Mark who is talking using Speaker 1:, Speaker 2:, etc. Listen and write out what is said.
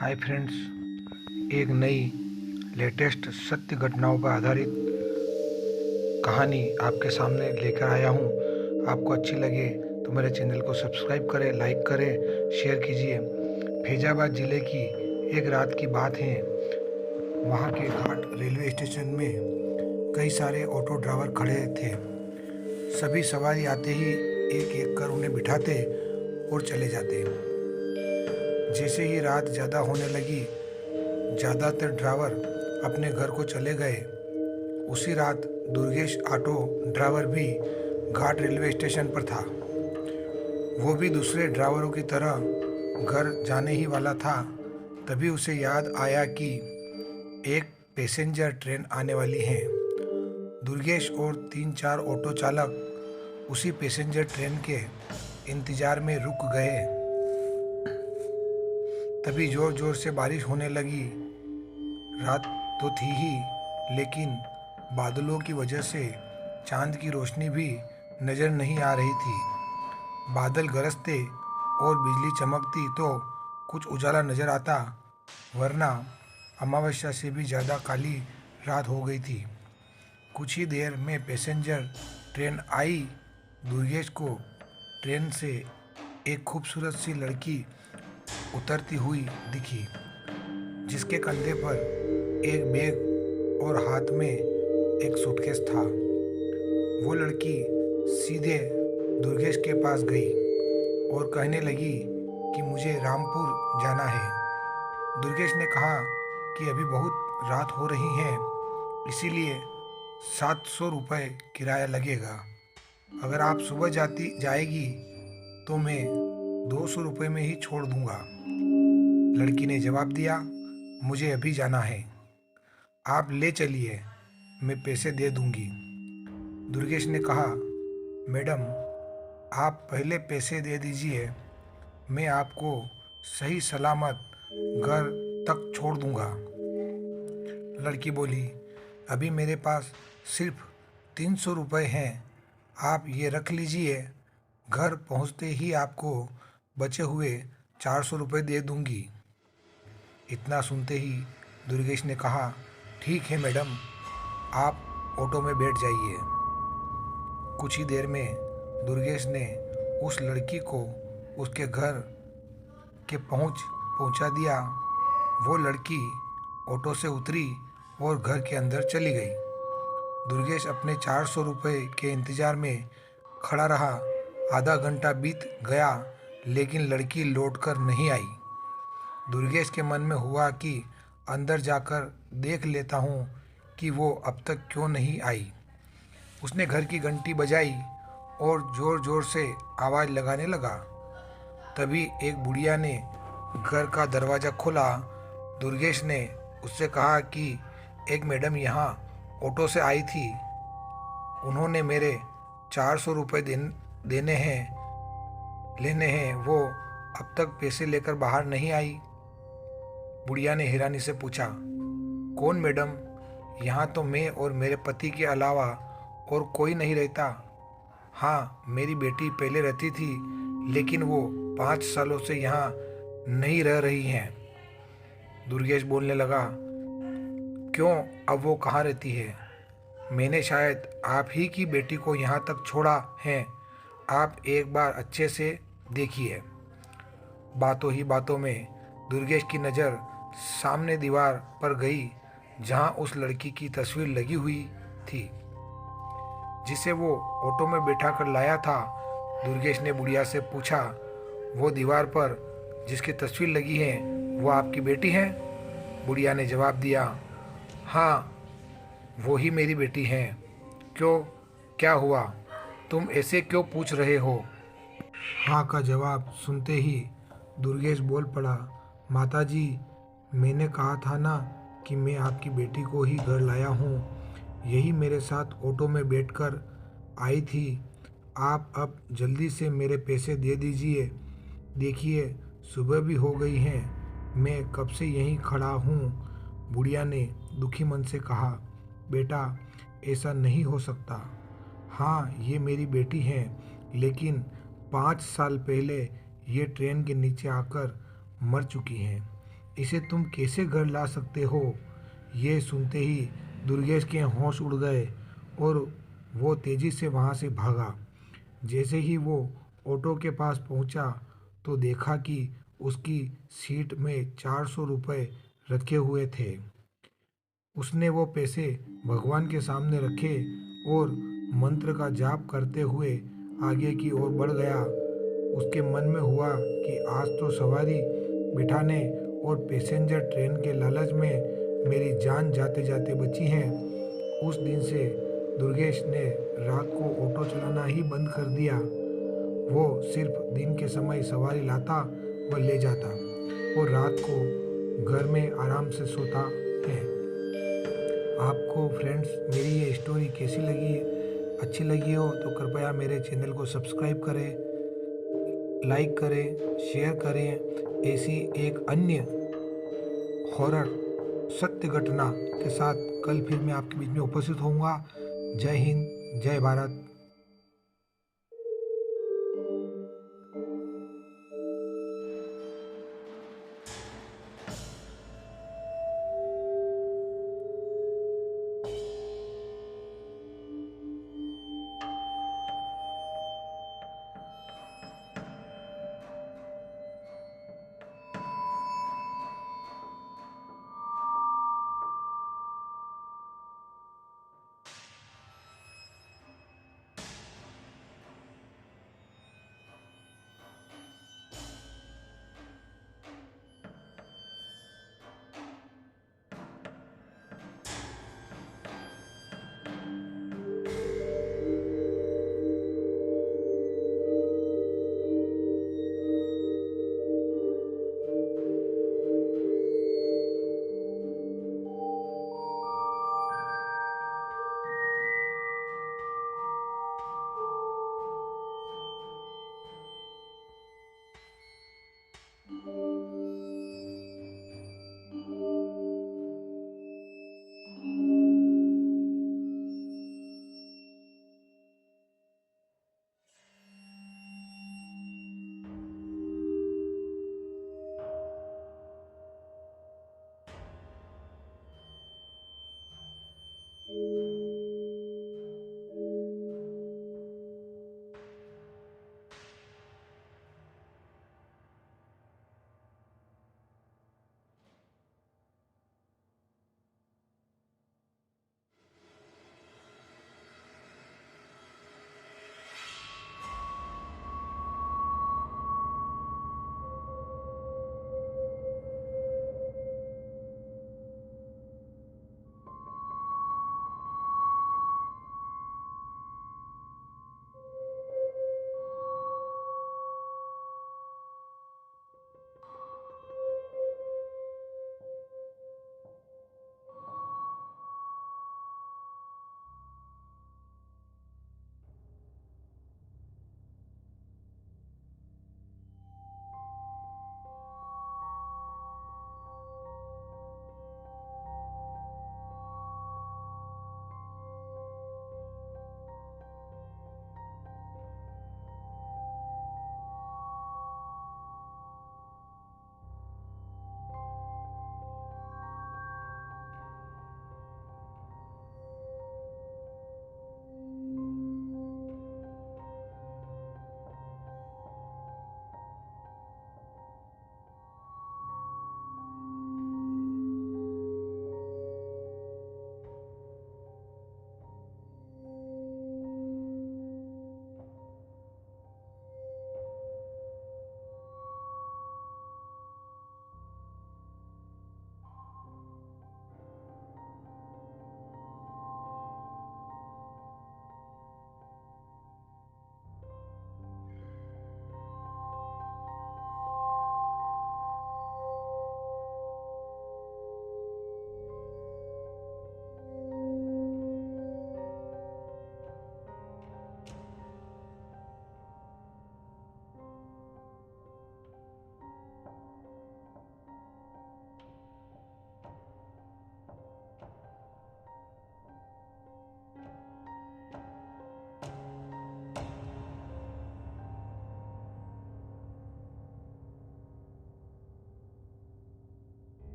Speaker 1: Hi friends, एक नई latest सत्य घटनाओं पर आधारित कहानी आपके सामने लेकर आया हूँ। आपको अच्छी लगे तो मेरे चैनल को सब्सक्राइब करें, लाइक करें, शेयर कीजिए। फैजाबाद ज़िले की एक रात की बात है। वहाँ के घाट रेलवे स्टेशन में कई सारे ऑटो ड्राइवर खड़े थे। सभी सवारी आते ही एक एक कर उन्हें बिठाते और चले जाते। जैसे ही रात ज़्यादा होने लगी, ज़्यादातर ड्राइवर अपने घर को चले गए। उसी रात दुर्गेश ऑटो ड्राइवर भी घाट रेलवे स्टेशन पर था। वो भी दूसरे ड्राइवरों की तरह घर जाने ही वाला था। तभी उसे याद आया कि एक पैसेंजर ट्रेन आने वाली है। दुर्गेश और 3-4 ऑटो चालक उसी पैसेंजर ट्रेन के इंतजार में रुक गए। तभी जोर जोर से बारिश होने लगी। रात तो थी ही, लेकिन बादलों की वजह से चांद की रोशनी भी नजर नहीं आ रही थी। बादल गरजते और बिजली चमकती तो कुछ उजाला नजर आता, वरना अमावस्या से भी ज़्यादा काली रात हो गई थी। कुछ ही देर में पैसेंजर ट्रेन आई। दुर्गेश को ट्रेन से एक खूबसूरत सी लड़की उतरती हुई दिखी, जिसके कंधे पर एक बैग और हाथ में एक सूटकेस था। वो लड़की सीधे दुर्गेश के पास गई और कहने लगी कि मुझे रामपुर जाना है। दुर्गेश ने कहा कि अभी बहुत रात हो रही है, इसीलिए 700 रुपये किराया लगेगा। अगर आप सुबह जाएगी तो मैं 200 रुपये में ही छोड़ दूंगा। लड़की ने जवाब दिया, मुझे अभी जाना है, आप ले चलिए, मैं पैसे दे दूंगी। दुर्गेश ने कहा, मैडम आप पहले पैसे दे दीजिए, मैं आपको सही सलामत घर तक छोड़ दूंगा। लड़की बोली, अभी मेरे पास सिर्फ 300 रुपये हैं, आप ये रख लीजिए, घर पहुंचते ही आपको बचे हुए 400 रुपये दे दूंगी। इतना सुनते ही दुर्गेश ने कहा, ठीक है मैडम, आप ऑटो में बैठ जाइए। कुछ ही देर में दुर्गेश ने उस लड़की को उसके घर के पहुंचा दिया। वो लड़की ऑटो से उतरी और घर के अंदर चली गई। दुर्गेश अपने 400 रुपये के इंतज़ार में खड़ा रहा। आधा घंटा बीत गया, लेकिन लड़की लौटकर नहीं आई। दुर्गेश के मन में हुआ कि अंदर जाकर देख लेता हूँ कि वो अब तक क्यों नहीं आई। उसने घर की घंटी बजाई और ज़ोर ज़ोर से आवाज़ लगाने लगा। तभी एक बुढ़िया ने घर का दरवाज़ा खोला। दुर्गेश ने उससे कहा कि एक मैडम यहाँ ऑटो से आई थी, उन्होंने मेरे 400 रुपये लेने हैं, वो अब तक पैसे लेकर बाहर नहीं आई। बुढ़िया ने हैरानी से पूछा, कौन मैडम? यहाँ तो मैं और मेरे पति के अलावा और कोई नहीं रहता। हाँ, मेरी बेटी पहले रहती थी, लेकिन वो 5 सालों से यहाँ नहीं रह रही हैं। दुर्गेश बोलने लगा, क्यों, अब वो कहाँ रहती है? मैंने शायद आप ही की बेटी को यहाँ तक छोड़ा है, आप एक बार अच्छे से देखिए। बातों ही बातों में दुर्गेश की नज़र सामने दीवार पर गई, जहाँ उस लड़की की तस्वीर लगी हुई थी, जिसे वो ऑटो में बैठा कर लाया था। दुर्गेश ने बुढ़िया से पूछा, वो दीवार पर जिसकी तस्वीर लगी है, वो आपकी बेटी है? बुढ़िया ने जवाब दिया, हाँ, वो ही मेरी बेटी है। क्यों, क्या हुआ? तुम ऐसे क्यों पूछ रहे हो? हाँ का जवाब सुनते ही दुर्गेश बोल पड़ा, माताजी, मैंने कहा था ना कि मैं आपकी बेटी को ही घर लाया हूँ। यही मेरे साथ ऑटो में बैठकर आई थी। आप अब जल्दी से मेरे पैसे दे दीजिए। देखिए, सुबह भी हो गई है, मैं कब से यहीं खड़ा हूँ। बुढ़िया ने दुखी मन से कहा, बेटा, ऐसा नहीं हो सकता। हाँ, ये मेरी बेटी है, लेकिन 5 साल पहले ये ट्रेन के नीचे आकर मर चुकी हैं। इसे तुम कैसे घर ला सकते हो? ये सुनते ही दुर्गेश के होश उड़ गए और वो तेजी से वहाँ से भागा। जैसे ही वो ऑटो के पास पहुँचा तो देखा कि उसकी सीट में 400 रुपये रखे हुए थे। उसने वो पैसे भगवान के सामने रखे और मंत्र का जाप करते हुए आगे की ओर बढ़ गया। उसके मन में हुआ कि आज तो सवारी बिठाने और पैसेंजर ट्रेन के लालच में मेरी जान जाते जाते बची है। उस दिन से दुर्गेश ने रात को ऑटो चलाना ही बंद कर दिया। वो सिर्फ दिन के समय सवारी लाता व ले जाता और रात को घर में आराम से सोता है। आपको फ्रेंड्स मेरी ये स्टोरी कैसी लगी? अच्छी लगी हो तो कृपया मेरे चैनल को सब्सक्राइब करें, लाइक करें, शेयर करें। ऐसी एक अन्य हॉरर सत्य घटना के साथ कल फिर मैं आपके बीच में उपस्थित होऊंगा। जय हिंद, जय भारत।